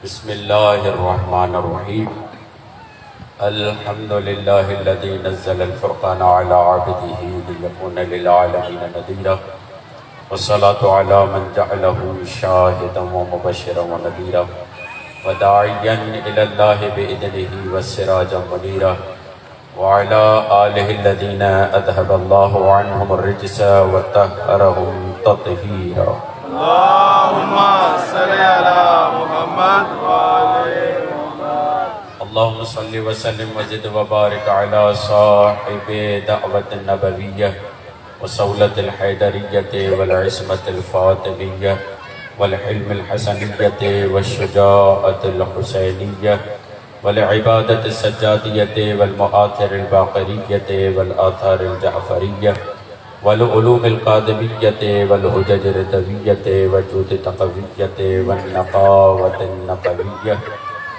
بسم اللہ الرحمن الرحیم الحمد للہ الذی نزل الفرقان علی عبدہ لیکون للعالمین نذیرا والصلاة علی من جعلہ شاہدا ومبشرا ونذیرا وداعیا الی اللہ بإذنہ وسراجا منیرا وعلی آلہ الذین اذھب اللہ عنہم الرجس وطہرہم تطہیرا اللهم صل على محمد وعلى محمد. اللهم صل وسلم وزد وبارك على صاحب دعوة النبوية وصولة الحيدرية والعصمة الفاطمية والحلم الحسنية والشجاعة الحسينية والعبادة السجادية والمؤاثر الباقرية والآثار الجعفرية والعلوم القادمية والحجج الردوية وجود تقوية والنقاوة النقوية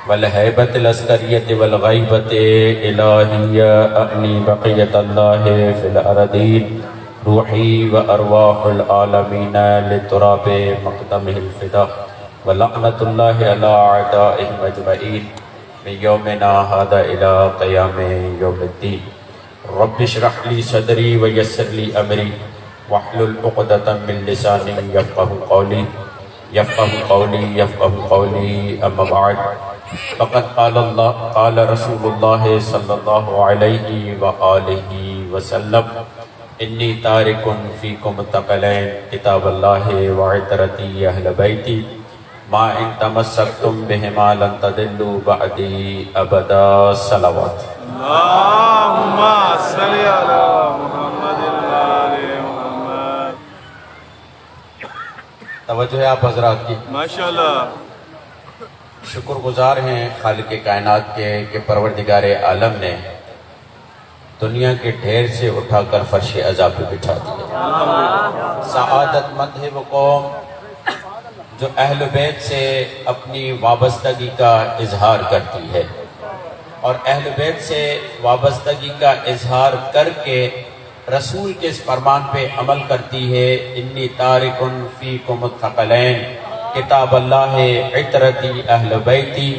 والهيبة العسكرية والغيبة إلهية أعني بقية الله في الأرضين روحي وأرواح العالمين لتراب مقدمه الفدا ولعنة الله على أعدائهم أجمعين من يومنا هذا إلى قيام يوم الدين. رب اشرح لي صدري ويسر لي امري واحلل عقدة من لساني يفقهوا قولي اما بعد فقد قال رسول الله صلى الله عليه وآله وسلم انی تارک فیکم ثقلین کتاب اللہ وعطرتی اہل بیتی ما ان تمسکتم بہما لن تضلوا بعدی ابدا صلوات. اللهم صل على محمد وعلى محمد. توجہ ہے آپ حضرات کی. ماشاءاللہ. شکر گزار ہیں خالق کائنات کے کہ پروردگار عالم نے دنیا کے ڈھیر سے اٹھا کر فرش عزا پہ بٹھا دیا. سعادت مند ہے وہ قوم جو اہل بیت سے اپنی وابستگی کا اظہار کرتی ہے اور اہل بیت سے وابستگی کا اظہار کر کے رسول کے اس فرمان پہ عمل کرتی ہے. انی تارک فیکم الثقلین کتاب اللہ عطرتی اہل بیتی.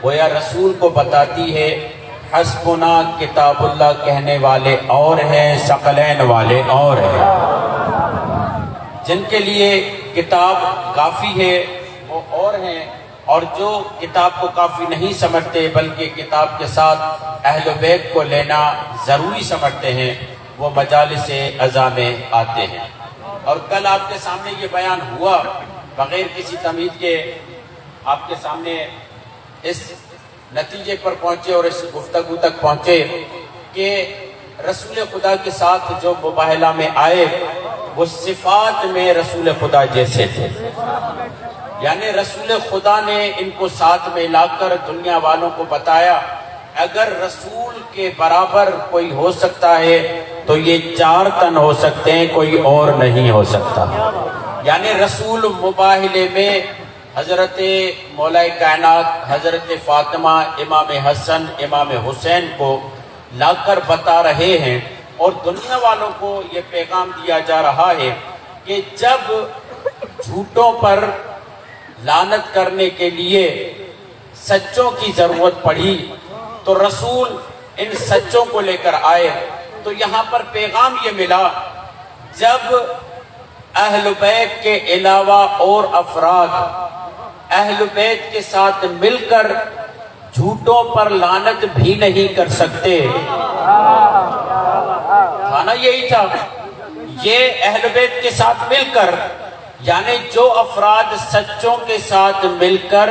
گویا رسول کو بتاتی ہے حسبنا کتاب اللہ کہنے والے اور ہیں، ثقلین والے اور ہیں. جن کے لیے کتاب کافی ہے وہ اور ہیں، اور جو کتاب کو کافی نہیں سمجھتے بلکہ کتاب کے ساتھ اہل بیت کو لینا ضروری سمجھتے ہیں وہ مجالس عزا میں آتے ہیں. اور کل آپ کے سامنے یہ بیان ہوا بغیر کسی تمہید کے، آپ کے سامنے اس نتیجے پر پہنچے اور اس گفتگو تک پہنچے کہ رسول خدا کے ساتھ جو مباہلہ میں آئے وہ صفات میں رسول خدا جیسے تھے. یعنی رسول خدا نے ان کو ساتھ میں لا کر دنیا والوں کو بتایا اگر رسول کے برابر کوئی ہو سکتا ہے تو یہ 4 تن ہو سکتے ہیں، کوئی اور نہیں ہو سکتا. یعنی رسول مباہلے میں حضرت مولا کائنات حضرت فاطمہ، امام حسن، امام حسین کو لا کر بتا رہے ہیں اور دنیا والوں کو یہ پیغام دیا جا رہا ہے کہ جب جھوٹوں پر لعنت کرنے کے لیے سچوں کی ضرورت پڑی تو رسول ان سچوں کو لے کر آئے. تو یہاں پر پیغام یہ ملا جب اہل بیت کے علاوہ اور افراد اہل بیت کے ساتھ مل کر جھوٹوں پر لعنت بھی نہیں کر سکتے. کھانا یہی تھا، یہ اہل بیت کے ساتھ مل کر، یعنی جو افراد سچوں کے ساتھ مل کر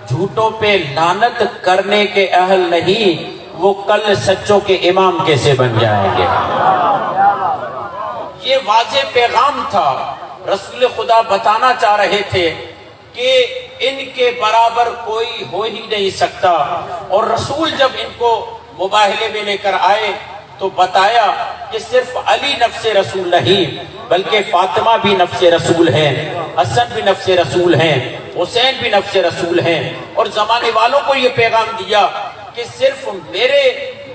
جھوٹوں پہ لعنت کرنے کے اہل نہیں وہ کل سچوں کے امام کیسے بن جائیں گے. یہ واضح پیغام تھا. رسول خدا بتانا چاہ رہے تھے کہ ان کے برابر کوئی ہو ہی نہیں سکتا. اور رسول جب ان کو مباہلے میں لے کر آئے تو بتایا کہ صرف علی نفس رسول نہیں بلکہ فاطمہ بھی نفس رسول ہیں، حسن بھی نفس رسول ہیں، حسین بھی نفس رسول ہیں. اور زمانے والوں کو یہ پیغام دیا کہ صرف میرے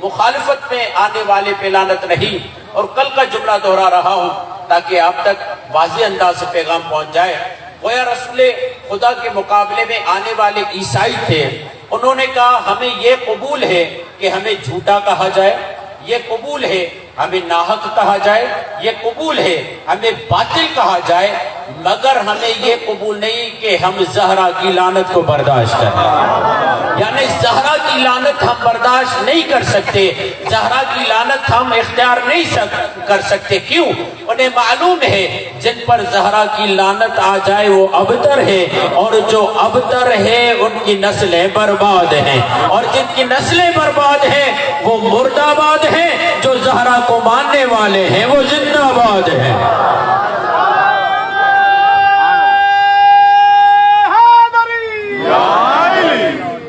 مخالفت میں آنے والے پہ لعنت نہیں. اور کل کا جملہ دہرا رہا ہوں تاکہ آپ تک واضح انداز سے پیغام پہنچ جائے گویا رسول خدا کے مقابلے میں آنے والے عیسائی تھے، انہوں نے کہا ہمیں یہ قبول ہے کہ ہمیں جھوٹا کہا جائے، یہ قبول ہے ہمیں ناحق کہا جائے، یہ قبول ہے ہمیں باطل کہا جائے، مگر ہمیں یہ قبول نہیں کہ ہم زہرا کی لعنت کو برداشت کریں۔ یعنی زہرا کی لعنت ہم برداشت نہیں کر سکتے، زہرا کی لعنت ہم اختیار نہیں کر سکتے۔ کیوں؟ انہیں معلوم ہے جن پر زہرا کی لعنت آ جائے وہ ابتر ہے، اور جو ابتر ہے ان کی نسلیں برباد ہیں، اور جن کی نسلیں برباد ہیں وہ مرد آباد ہیں، جو زہرا کو ماننے والے ہیں وہ زندہ باد ہیں۔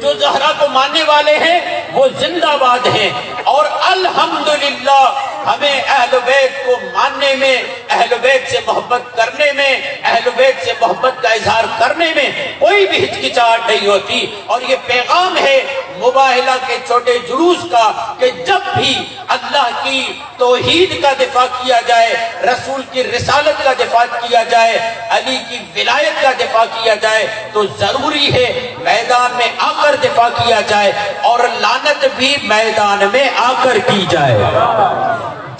جو زہرا کو ماننے والے ہیں وہ زندہ باد ہیں، اور الحمدللہ ہمیں اہل بیت کو ماننے میں، اہل بیت سے محبت کرنے میں، اہل بیت سے محبت کا اظہار کرنے میں کوئی بھی ہچکچاہٹ نہیں ہوتی۔ اور یہ پیغام ہے مباہلہ کے چھوٹے جلوس کا کہ جب بھی اللہ کی توحید کا دفاع کیا جائے، رسول کی رسالت کا دفاع کیا جائے، علی کی ولایت کا دفاع کیا جائے، تو ضروری ہے میدان میں آ کر دفاع کیا جائے، اور لعنت بھی میدان میں آ کر کی جائے۔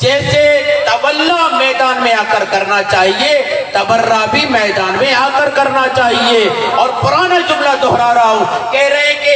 جیسے تولا میدان میں آ کر کرنا چاہیے، تبرہ بھی میدان میں آ کر کرنا چاہیے۔ اور پرانا جملہ دہرا رہا ہوں، کہہ رہے ہیں کہ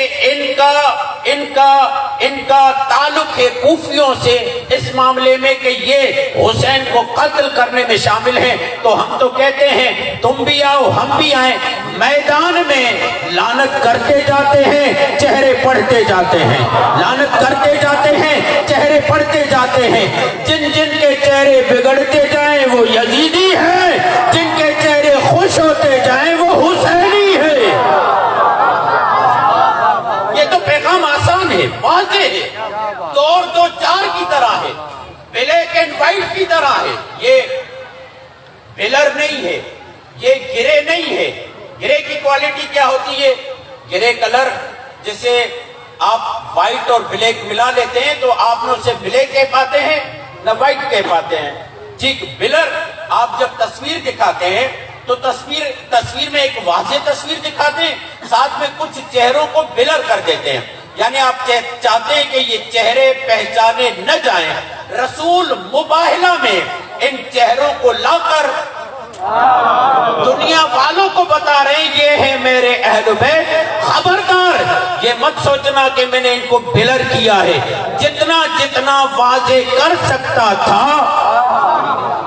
ان کا تعلق ہے کوفیوں سے اس معاملے میں کہ یہ حسین کو قتل کرنے میں شامل ہیں، تو ہم تو کہتے ہیں تم بھی آؤ ہم بھی آئیں، میدان میں لعنت کرتے جاتے ہیں، چہرے پڑھتے جاتے ہیں، لعنت کرتے جاتے ہیں، چہرے پڑھتے جاتے ہیں۔ جن کے چہرے بگڑتے جائیں وہ یزیدی ہیں، جن کے چہرے خوش ہوتے جائیں وہ حسینی ہے۔ یہ تو پیغام آسان ہے، واضح ہے، دو چار کی طرح ہے، بلیک اینڈ وائٹ کی طرح ہے۔ یہ بلر نہیں ہے، یہ گرے نہیں ہے۔ گرے کی کوالٹی کیا ہوتی ہے؟ گرے کلر جسے آپ وائٹ اور بلیک ملا لیتے ہیں تو آپ نے اسے بلیک کہہ پاتے ہیں نہ وائٹ کہہ پاتے ہیں۔ ٹھیک، بلر آپ جب تصویر دکھاتے ہیں تو تصویر میں ایک واضح تصویر دکھاتے ہیں، ساتھ میں کچھ چہروں کو بلر کر دیتے ہیں، یعنی آپ چاہتے ہیں کہ یہ چہرے پہچانے نہ جائیں۔ رسول مباہلہ میں ان چہروں کو لا کر دنیا والوں کو بتا رہے ہیں یہ ہے میرے اہل بیت، خبردار یہ مت سوچنا کہ میں نے ان کو بلر کیا ہے۔ جتنا واضح کر سکتا تھا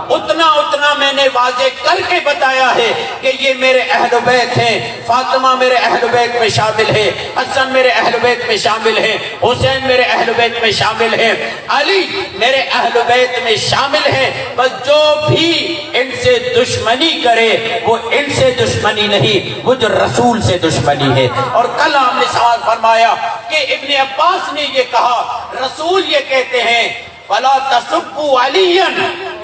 اتنا میں نے واضح کر کے بتایا ہے کہ یہ میرے اہل بیت ہیں۔ فاطمہ میرے اہل بیت میں شامل ہے، حسن میرے اہل بیت میں شامل ہے، حسین میرے اہل بیت میں شامل ہے، علی میرے اہل بیت میں شامل ہے۔ بس جو بھی ان سے دشمنی کرے وہ ان سے دشمنی نہیں، وہ جو رسول سے دشمنی ہے۔ اور کل ہم نے سوال فرمایا کہ ابن عباس نے یہ کہا، رسول یہ کہتے ہیں فَلَا تَسُبُّوا عَلِيًّا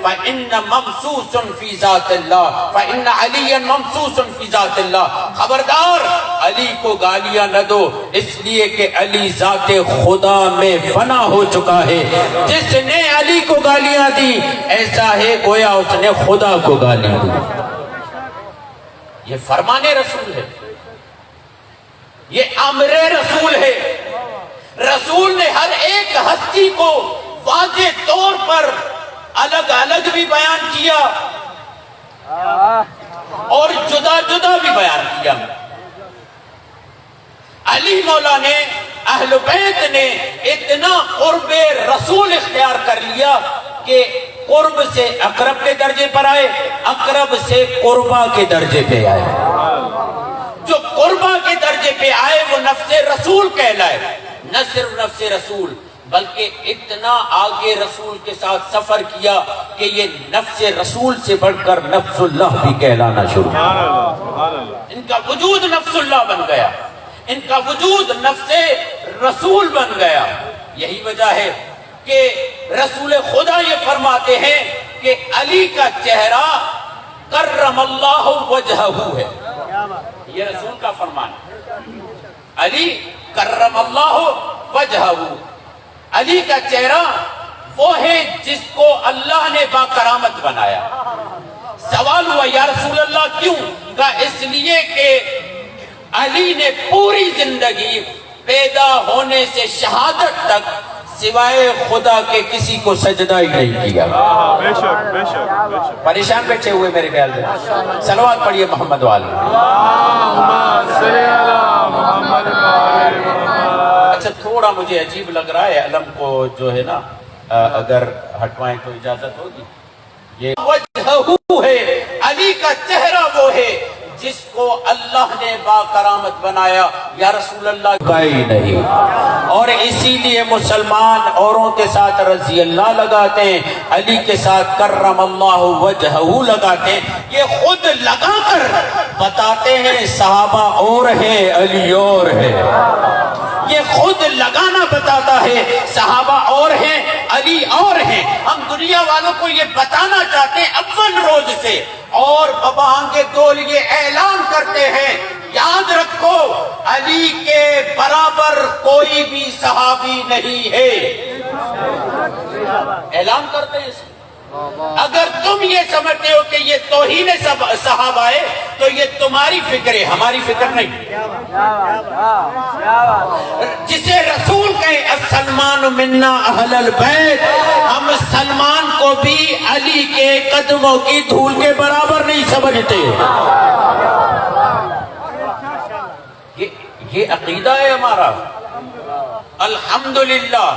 فَإِنَّ مَمْسُوسٌ فِي ذَاتِ اللَّهِ فَإِنَّ عَلِيًّا مَمْسُوسٌ فِي ذَاتِ اللَّهِ۔ خبردار علی کو گالیاں نہ دو، اس لیے کہ علی ذات خدا میں فنا ہو چکا ہے۔ جس نے علی کو گالیاں دی ایسا ہے گویا اس نے خدا کو گالیاں دی۔ یہ فرمان رسول ہے، یہ امر رسول ہے۔ رسول نے ہر ایک ہستی کو واضح طور پر الگ الگ بھی بیان کیا اور جدا جدا بھی بیان کیا۔ علی مولا نے، اہل بیت نے اتنا قرب رسول اختیار کر لیا کہ قرب سے اقرب کے درجے پر آئے، اقرب سے قربا کے درجے پہ آئے۔ جو قربا کے درجے پہ آئے وہ نفس رسول کہلائے، نہ صرف نفس رسول بلکہ اتنا آگے رسول کے ساتھ سفر کیا کہ یہ نفس رسول سے بڑھ کر نفس اللہ بھی کہلانا شروع کیا۔ ان کا وجود نفس اللہ بن گیا، ان کا وجود نفس رسول بن گیا۔ یہی وجہ ہے کہ رسول خدا یہ فرماتے ہیں کہ علی کا چہرہ کرم اللہ وجہہ ہے، یہ رسول کا فرمان ہے۔ علی کرم اللہ وجہہ، علی کا چہرہ وہ ہے جس کو اللہ نے با کرامت بنایا۔ سوال ہوا یا رسول اللہ کیوں؟ کا اس لیے کہ علی نے پوری زندگی پیدا ہونے سے شہادت تک سوائے خدا کے کسی کو سجدہ ہی نہیں کیا. بے شک بے شک بے شک. پریشان بیٹھے ہوئے میرے خیال میں. صلوات پڑھیے محمد والے. اللہم صلی علی محمد و آل محمد. اچھا تھوڑا مجھے عجیب لگ رہا ہے علم کو جو ہے نا اگر ہٹوائیں تو اجازت ہوگی. یہ وجہہ ہے, علی کا چہرہ وہ ہے جس کو اللہ نے با کرامت بنایا. یا رسول اللہ کوئی نہیں. اور اسی لیے مسلمان اوروں کے ساتھ رضی اللہ لگاتے ہیں, علی کے ساتھ کرم اللہ وجہہ لگاتے ہیں. یہ خود لگا کر بتاتے ہیں صحابہ اور ہیں علی اور ہے. یہ خود لگانا بتاتا ہے صحابہ اور ہیں علی اور ہیں. ہم دنیا والوں کو یہ بتانا چاہتے ہیں اول روز سے, اور بابا آنگے دول یہ اعلان کرتے ہیں یاد رکھو علی کے برابر کوئی بھی صحابی نہیں ہے. اعلان کرتے ہیں. اگر تم یہ سمجھتے ہو کہ یہ توہین صحابہ ہے تو یہ تمہاری فکر ہے, ہماری فکر نہیں. جسے رسول کہے السلمان منا اہل البیت, ہم سلمان کو بھی علی کے قدموں کی دھول کے برابر نہیں سمجھتے. یہ عقیدہ ہے ہمارا. الحمدللہ.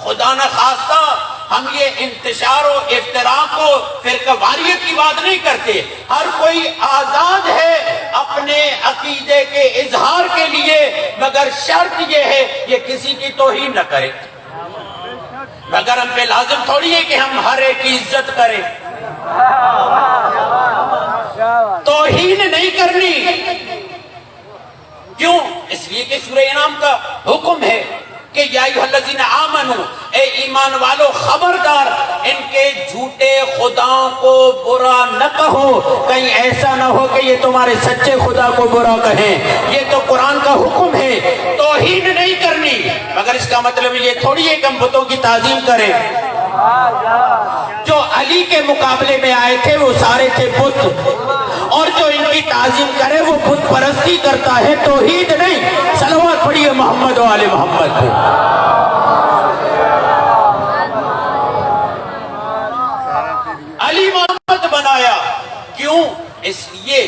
خدا نہ خواستہ ہم یہ انتشار و افتراق و فرقہ واریت کی بات نہیں کرتے. ہر کوئی آزاد ہے اپنے عقیدے کے اظہار کے لیے, مگر شرط یہ ہے یہ کسی کی توہین نہ کرے. مگر ہم پہ لازم تھوڑی ہے کہ ہم ہر ایک کی عزت کریں. توہین نہیں کرنی. کیوں؟ اس لیے کہ سورہ انعام کا حکم ہے کہ یا ایھا الذین آمنو, اے ایمان والو خبردار ان کے جھوٹے خداؤں کو برا نہ کہو, کہیں ایسا نہ ہو کہ یہ تمہارے سچے خدا کو برا کہیں. یہ تو قرآن کا حکم ہے, توہین نہیں کرنی. مگر اس کا مطلب یہ تھوڑی ہے کہ ہم بتوں کی تعظیم کریں. جو علی کے مقابلے میں آئے تھے وہ سارے تھے بت, اور جو ان کی تعظیم کرے وہ بت پرستی کرتا ہے, توحید نہیں. صلوات پڑھیے محمد و آل محمد پہ. علی محمد بنایا کیوں؟ اس لیے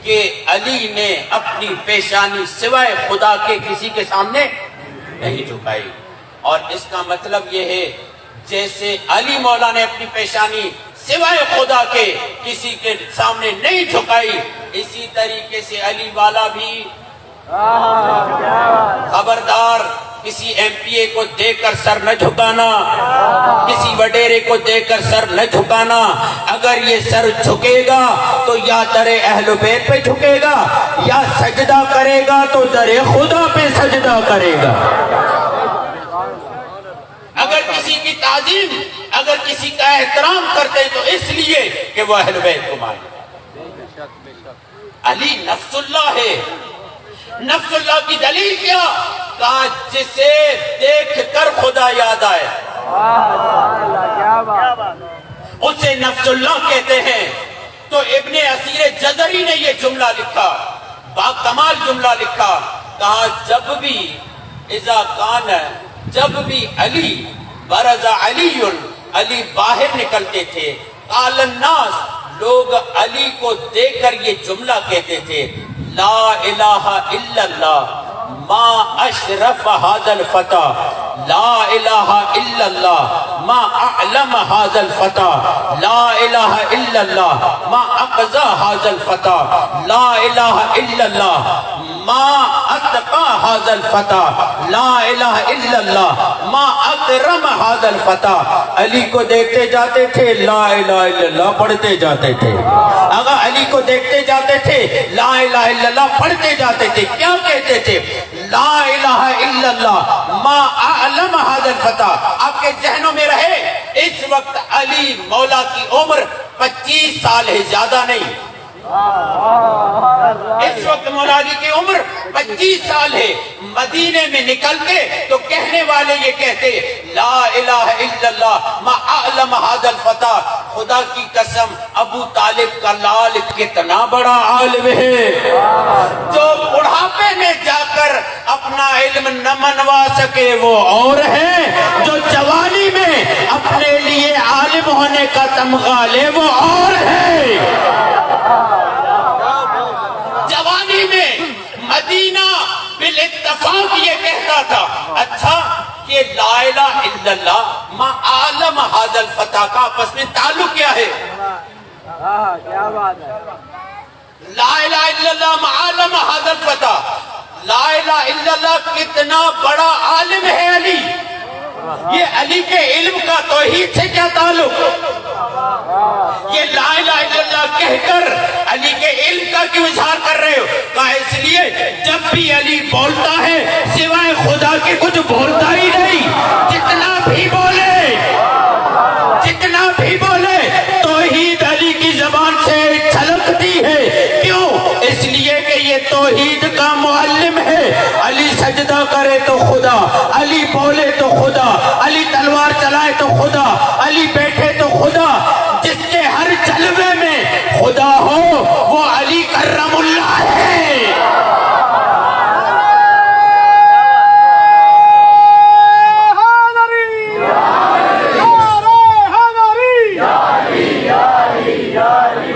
کہ علی نے اپنی پیشانی سوائے خدا کے کسی کے سامنے نہیں جھکائی. اور اس کا مطلب یہ ہے جیسے علی مولا نے اپنی پیشانی سوائے خدا کے کسی کے سامنے نہیں جھکائی, اسی طریقے سے علی والا بھی خبردار کسی ایم پی اے کو دیکھ کر سر نہ جھکانا, کسی وڈیرے کو دیکھ کر سر نہ جھکانا. اگر یہ سر جھکے گا تو یا در اہل بیت پہ جھکے گا, یا سجدہ کرے گا تو در خدا پہ سجدہ کرے گا. اگر کسی کی تعظیم, اگر کسی کا احترام کرتے تو اس لیے کہ وہ اہل بیت کو مانے. علی نفس اللہ ہے. نفس اللہ کی دلیل کیا؟ کہا جسے دیکھ کر خدا یاد آئے اسے نفس اللہ کہتے ہیں. تو ابن اسیر جزری نے یہ جملہ لکھا, با کمال جملہ لکھا. کہا جب بھی اذا کان, جب بھی علی برز علی, علی باہر نکلتے تھے, قال الناس, لوگ علی کو دیکھ کر یہ جملہ کہتے تھے, لا الہ الا اللہ ما اشرف هذا الفتى, لا الہ الا اللہ ما اعلم هذا الفتى, لا الہ الا اللہ ما اقضى هذا الفتى, لا الہ الا اللہ ما اتقى هذا الفتى, لا الہ الا اللہ ما اکرم هذا الفتى. علی کو دیکھتے جاتے تھے, لا الہ الا اللہ پڑھتے جاتے تھے. اگر علی کو دیکھتے جاتے تھے, لا الہ الا اللہ پڑھتے جاتے تھے. کیا کہتے تھے؟ لا الہ الا اللہ ما اعلم هذا الفتى. آپ کے ذہنوں میں رہے اس وقت علی مولا کی عمر 25 سال ہے, زیادہ نہیں. اس وقت مولا علی کی عمر 25 سال ہے. مدینے میں نکلتے تو کہنے والے یہ کہتے لا الہ الا اللہ ما اعلم هذا الفتى, خدا کی قسم ابو طالب کا لال کتنا بڑا عالم ہے، جو بڑھاپے میں جا کر اپنا علم نہ منوا سکے وہ اور ہے، جو جوانی میں اپنے لیے عالم ہونے کا تمغہ لے وہ اور ہے۔ جوانی میں مدینہ بالاتفاق یہ کہتا تھا، اچھا یہ لا الہ الا اللہ ما عالم ھذا الفتى کا آپس میں تعلق کیا ہے؟ کیا بات ہے، لا الہ الا اللہ ما عالم ھذا الفتى، لا الہ الا اللہ کتنا بڑا عالم ہے علی، یہ علی کے علم کا توحید سے کیا تعلق؟ یہ لا الہ الا اللہ کہہ کر علی کے علم کا کیوں اظہار کر رہے ہو؟ کہا اس لیے جب بھی علی بولتا ہے سوائے خدا کے کچھ بولتا ہی نہیں، جتنا بھی بولے توحید علی کی زبان سے چھلکتی ہے، کیوں؟ اس لیے کہ یہ توحید کا معلم ہے۔ علی سجدہ کرے تو خدا، علی بولے تو خدا، علی تلوار چلائے تو خدا، علی بیٹھے تو خدا، جس کے ہر جلوے میں خدا ہو وہ علی کرم اللہ ہے۔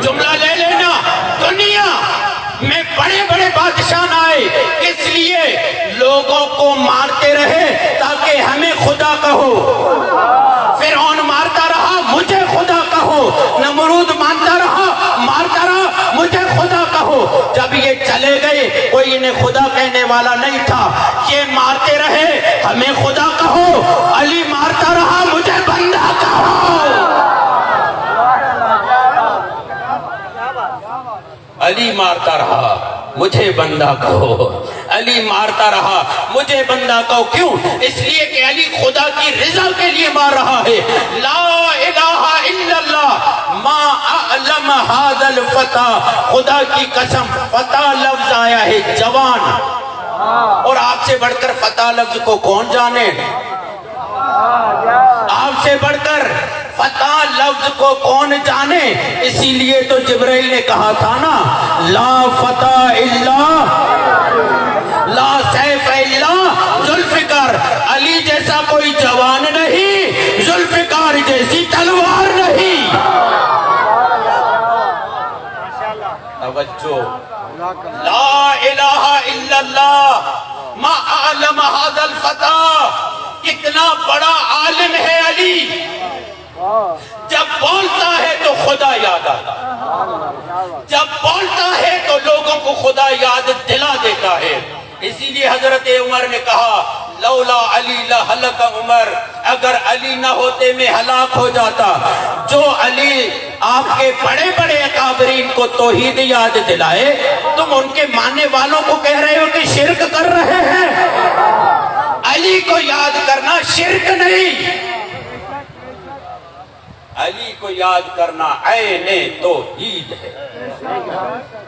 جملہ لے لینا، دنیا میں بڑے بڑے بادشاہ آئے اس لیے لوگوں کو مارتے رہے تاکہ ہمیں خدا کہو، فرعون مارتا رہا مجھے خدا کہو، نمرود مارتا رہا مجھے خدا کہو۔ جب یہ چلے گئے کوئی انہیں خدا کہنے والا نہیں تھا، یہ مارتے رہے ہمیں خدا کہو، علی مارتا رہا مجھے بندہ کہو، علی مارتا رہا مجھے بندہ کہو، علی مارتا رہا مجھے بندہ کہو۔ کیوں؟ اس لیے کہ علی خدا کی رضا کے لیے مار رہا ہے۔ لا الہ الا اللہ ما اعلم ھذا الفتى، خدا کی قسم فتح لفظ آیا ہے جوان، اور آپ سے بڑھ کر فتح لفظ کو کون جانے؟ آپ سے بڑھ کر فتح لفظ کو کون جانے؟ اسی لیے تو جبرائیل نے کہا تھا نا، لا فتح الا لا سیف الا ذوالفقار، علی جیسا کوئی جوان نہیں، ذوالفقار جیسی تلوار نہیں۔ توجہ، لا الہ الا اللہ ما اعلم ھذا الفتى، کتنا بڑا عالم ہے علی، جب بولتا ہے تو خدا یاد آتا، جب بولتا ہے تو لوگوں کو خدا یاد دلا دیتا ہے۔ اسی لیے حضرت عمر نے کہا لولا علی لہلک عمر، اگر علی نہ ہوتے میں ہلاک ہو جاتا۔ جو علی آپ کے بڑے بڑے اکابرین کو توحید یاد دلائے، تم ان کے ماننے والوں کو کہہ رہے ہو کہ شرک کر رہے ہیں۔ علی کو یاد کرنا شرک نہیں، علی کو یاد کرنا عین توحید ہے،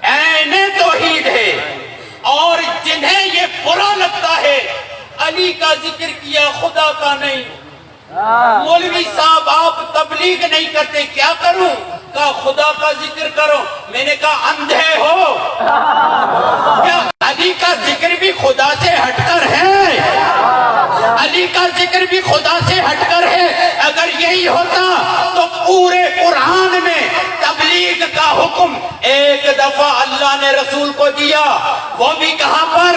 عین توحید ہے۔ اور جنہیں یہ برا لگتا ہے علی کا ذکر کیا خدا کا نہیں، مولوی صاحب آپ تبلیغ نہیں کرتے، کیا کروں؟ کہا خدا کا ذکر کرو۔ میں نے کہا اندھے ہو کیا؟ علی کا ذکر بھی خدا سے ہٹ کر ہے، علی کا ذکر بھی خدا سے ہٹ کر ہے۔ اگر یہی ہوتا تو پورے قرآن میں تبلیغ کا حکم ایک دفعہ اللہ نے رسول کو دیا، وہ بھی کہاں پر؟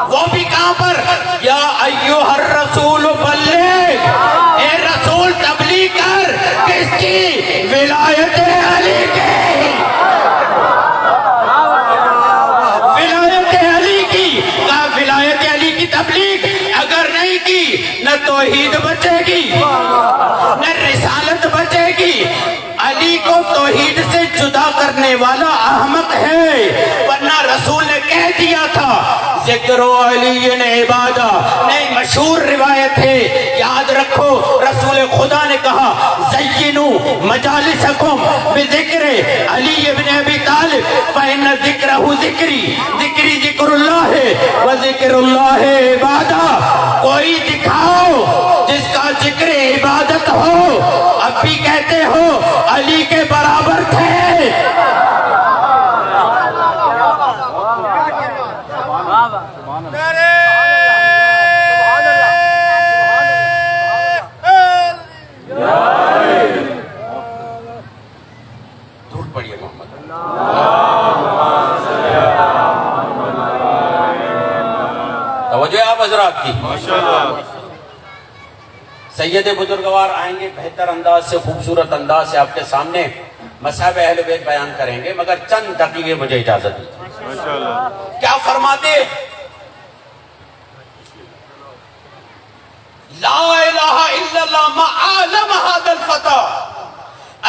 وہ بھی کہاں پر؟ یا ایھا الرسول بلغ، اے رسول تبلیغ کر، کس کی؟ ولایت علی کی، ولایت علی کی۔ کہا ولایت علی کی تبلیغ اگر نہیں کی نہ توحید بچے گی نہ رسالت بچے گی۔ علی کو توحید سے جدا کرنے والا احمق ہے، ورنہ رسول نے کہہ دیا تھا ذکر علی عبادہ، نہیں مشہور روایت ہے، یاد رکھو رسول خدا نے کہا زینو مجالسکم بذکر علی ابن ابی طالب فإن ذکرہ ذکری، ذکری ذکر اللہ ہے وذکر اللہ عبادہ۔ کوئی دکھاؤ جس کا ذکر عبادت ہو۔ اب بھی دور پڑھیے محمد. توجہ آپ حضرات کی. ماشاءاللہ. سید بزرگوار آئیں گے، بہتر انداز سے، خوبصورت انداز سے آپ کے سامنے مصحف اہل بیت بیان کریں گے، مگر چند دقیقے مجھے اجازت دیجیے. ماشاءاللہ. کیا فرماتے؟ لا الہ الا اللہ ما عالم هذا الفتى.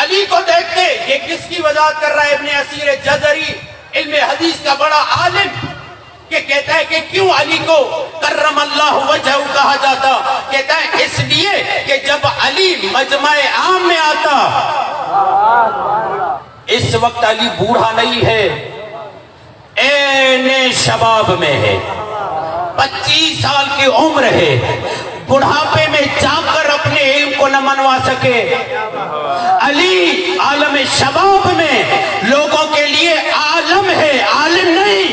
علی کو دیکھتے، یہ کس کی وضاحت کر رہا ہے؟ ابن اسیر جزری، علم حدیث کا بڑا عالم، کہ کہتا ہے کہ کیوں علی کو کرم اللہ وجہہ کہا جاتا؟ کہتا ہے اس لیے کہ جب علی مجمع عام میں آتا، اس وقت علی بوڑھا نہیں ہے، این شباب میں ہے، 25 سال کی عمر ہے، بڑھاپے میں جا کر اپنے علم کو نہ منوا سکے. علی عالم شباب میں لوگوں کے لیے عالم ہے، عالم نہیں.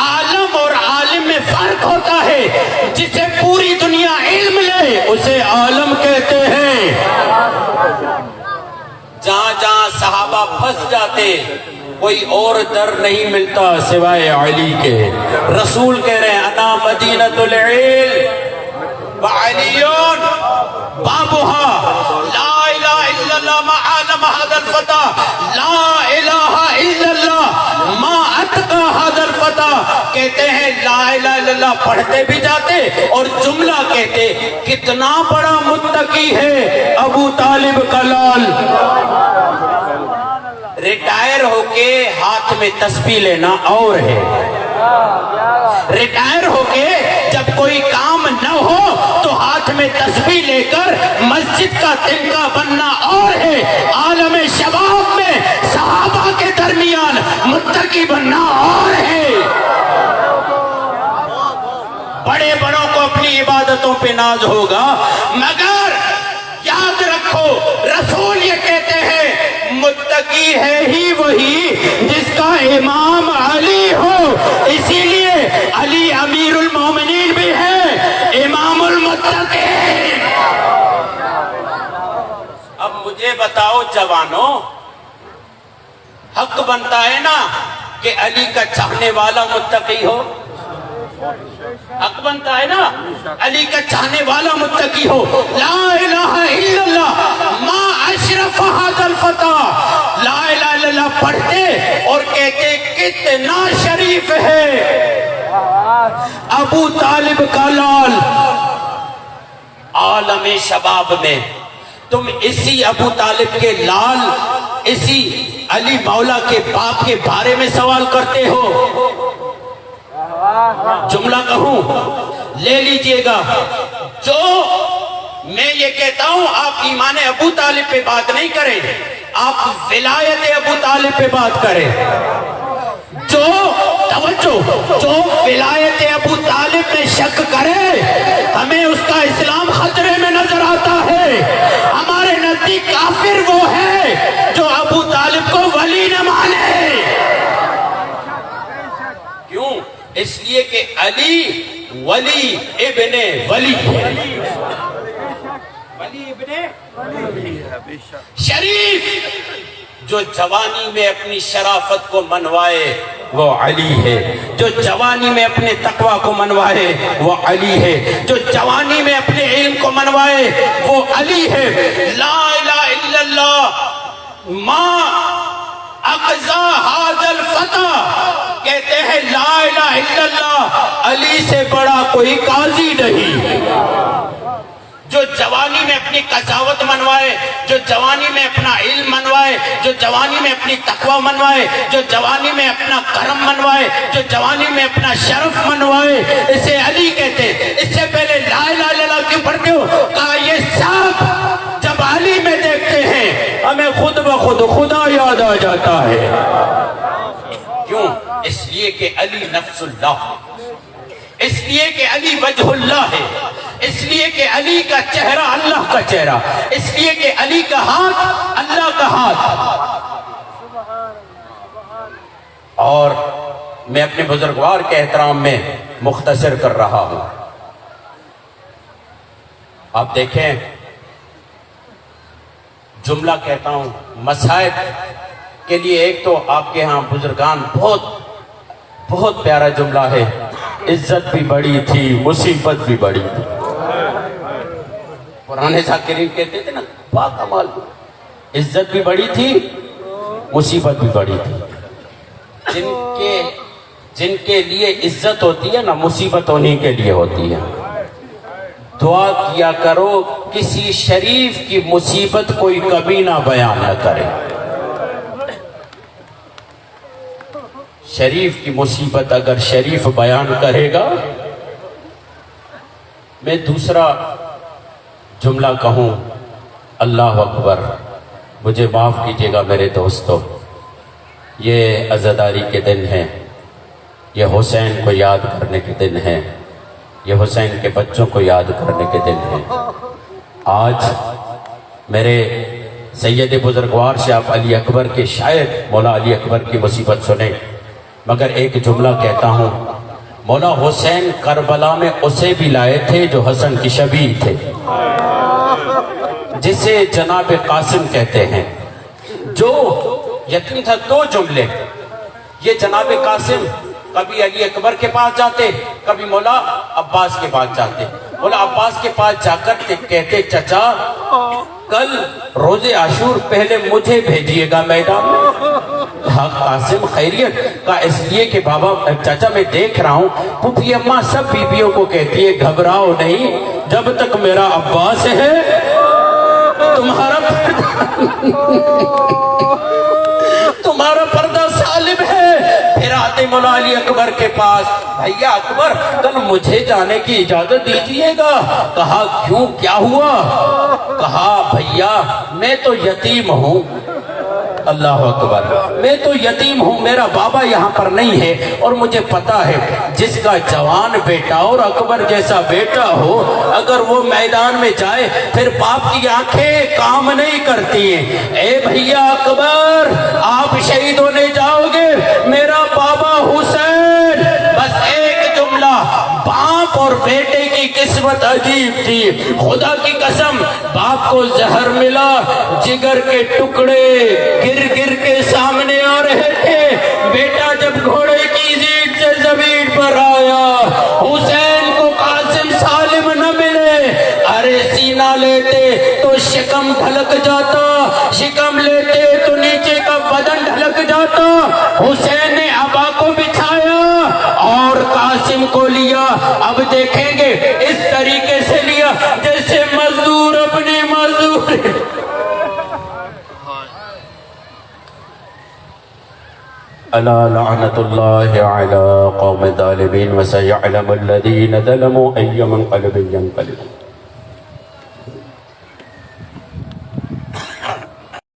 عالم اور عالم میں فرق ہوتا ہے. جسے پوری دنیا علم لے اسے عالم کہتے ہیں. جہاں جہاں صحابہ پھنس جاتے، کوئی اور در نہیں ملتا سوائے علی کے. رسول کہہ رہے ہیں انا مدینۃ العلم وعلی بابها. لا الہ الا اللہ ما عالم هذا الفتى، لا الہ الا اللہ ما اتقى هذا الفتى. کہتے ہیں لا الہ الا اللہ پڑھتے بھی جاتے اور جملہ کہتے، کتنا بڑا متقی ہے ابو طالب کا لال. ریٹائر ہو کے ہاتھ میں تسبیح لینا اور ہے. ریٹائر ہو کے جب کوئی کام نہ ہو تو ہاتھ میں تسبیح لے کر مسجد کا تنکا بننا اور ہے. عالم شباب میں صحابہ کے درمیان متقی بننا اور ہے. بڑے بڑوں کو اپنی عبادتوں پہ ناز ہوگا، مگر یاد رکھو رسول یہ کہتے ہیں متقی ہے ہی وہی جس کا امام علی ہو. اسی لیے علی امیر المومنین بھی ہے، امام المتقین. اب مجھے بتاؤ جوانوں، حق بنتا ہے نا کہ علی کا چاہنے والا متقی ہو؟ حق بنتا ہے نا علی کا چاہنے والا متقی ہو. لا الہ الا اللہ ما اشرف هذا الفتى. لا الہ الا اللہ پڑھتے اور کہتے کتنا شریف ہے ابو طالب کا لال. عالم شباب میں تم اسی ابو طالب کے لال، اسی علی مولا کے باپ کے بارے میں سوال کرتے ہو. جملہ کہوں لے لیجئے گا. جو میں یہ کہتا ہوں آپ ایمان ابو طالب پہ بات نہیں کریں، آپ ولایت ابو طالب پہ بات کریں. جو توجہ، جو ولایت ابو طالب میں شک کرے ہمیں اس کا اسلام خطرے میں نظر آتا ہے. ہمارے نزدیک کافر وہ ہے جو ابو طالب کو ولی نہ مانے. کیوں؟ اس لیے کہ علی ولی ابن ولی، ولی ابن شریف. جو جوانی میں اپنی شرافت کو منوائے وہ علی ہے. جو جوانی میں اپنے تقوی کو منوائے وہ علی ہے. جو جوانی میں اپنے علم کو منوائے وہ علی ہے. لا الہ الا اللہ ما اقضا هذا الفتى. کہتے ہیں لا الہ الا اللہ علی سے بڑا کوئی قاضی نہیں. جو جوانی میں اپنی قضاوت منوائے، جو جوانی میں اپنا علم منوائے، جو جوانی میں اپنی تقوی منوائے، جو جوانی میں اپنا کرم منوائے، جو جوانی میں اپنا شرف منوائے، اسے علی کہتے. اس سے پہلے لا الہ الا اللہ کیوں پڑھتے ہو؟ کہا یہ سب جب علی میں دیکھتے ہیں ہمیں خود بخود خدا یاد آ جاتا ہے. کیوں؟ اس لیے کہ علی نفس اللہ ہے، اس لیے کہ علی وجہ اللہ ہے. اس لیے کہ علی کا چہرہ اللہ کا چہرہ، اس لیے کہ علی کا ہاتھ اللہ کا ہاتھ۔ اور میں اپنے بزرگوار کے احترام میں مختصر کر رہا ہوں۔ آپ دیکھیں، جملہ کہتا ہوں مسائب کے لیے، ایک تو آپ کے ہاں بزرگان بہت پیارا جملہ ہے، عزت بھی بڑی تھی مصیبت بھی بڑی تھی۔ پرانے ذاکرین کہتے تھے نا، باکمال عزت بھی بڑی تھی مصیبت بھی بڑی تھی۔ جن کے لیے عزت ہوتی ہے نا، مصیبت انہی کے لیے ہوتی ہے۔ دعا کیا کرو کسی شریف کی مصیبت کوئی کبھی نہ بیان نہ کرے۔ شریف کی مصیبت اگر شریف بیان کرے گا۔ میں دوسرا جملہ کہوں، اللہ اکبر، مجھے معاف کیجیے گا میرے دوستو، یہ عزاداری کے دن ہیں، یہ حسین کو یاد کرنے کے دن ہیں، یہ حسین کے بچوں کو یاد کرنے کے دن ہیں۔ آج میرے سید بزرگوار سے آپ علی اکبر کے شاعر مولا علی اکبر کی مصیبت سنیں، مگر ایک جملہ کہتا ہوں، مولا حسین کربلا میں اسے بھی لائے تھے جو حسن کی شبیہ تھے، جسے جناب قاسم کہتے ہیں، جو یتیم تھا۔ دو جملے، یہ جناب قاسم کبھی علی اکبر کے پاس جاتے، کبھی مولا عباس کے پاس جاتے۔ مولا عباس کے پاس جا کر کہتے، چچا کل روز عاشور پہلے مجھے بھیجیے گا میدان میں۔ کہا قاسم خیریت؟ کہا اس لیے کہ بابا چچا میں دیکھ رہا ہوں پھوپھی اماں سب بیویوں کو کہتی ہے گھبراؤ نہیں، جب تک میرا عباس ہے تمہارا پردہ سالم ہے۔ پھر آتے مولا علی اکبر کے پاس، بھیا اکبر کل مجھے جانے کی اجازت دیجیے گا۔ کہا کیوں، کیا ہوا؟ کہا بھیا میں تو یتیم ہوں۔ اللہ اکبر، میں تو یتیم ہوں، میرا بابا یہاں پر نہیں ہے، اور مجھے پتا ہے جس کا جوان بیٹا اور اکبر جیسا بیٹا ہو، اگر وہ میدان میں جائے پھر باپ کی آنکھیں کام نہیں کرتی ہیں۔ اے بھیا اکبر آپ شہید ہونے جاؤ گے، میرا بابا حسین۔ بس ایک جملہ، باپ اور بیٹے کی قسمت عجیب تھی، خدا کی قسم باپ کو زہر ملا، جگر کے ٹکڑے گر گر کے سامنے آ رہے تھے۔ بیٹا جب گھوڑے کی زیٹ سے زمین پر آیا، حسین کو قاسم سالم نہ ملے، ارے سینہ لیتے تو شکم ڈھلک جاتا، شکم لیتے تو نیچے کا بدن ڈھلک جاتا۔ حسین نے عبا کو بچھایا اور قاسم کو لیا۔ اب دیکھیں گے اس طریقے سے لیا جیسے مزدور اپنی مزدور۔ الا لعنت اللہ علی قوم الظالمین وسیعلم الذین ظلموا ای منقلب ینقلبون۔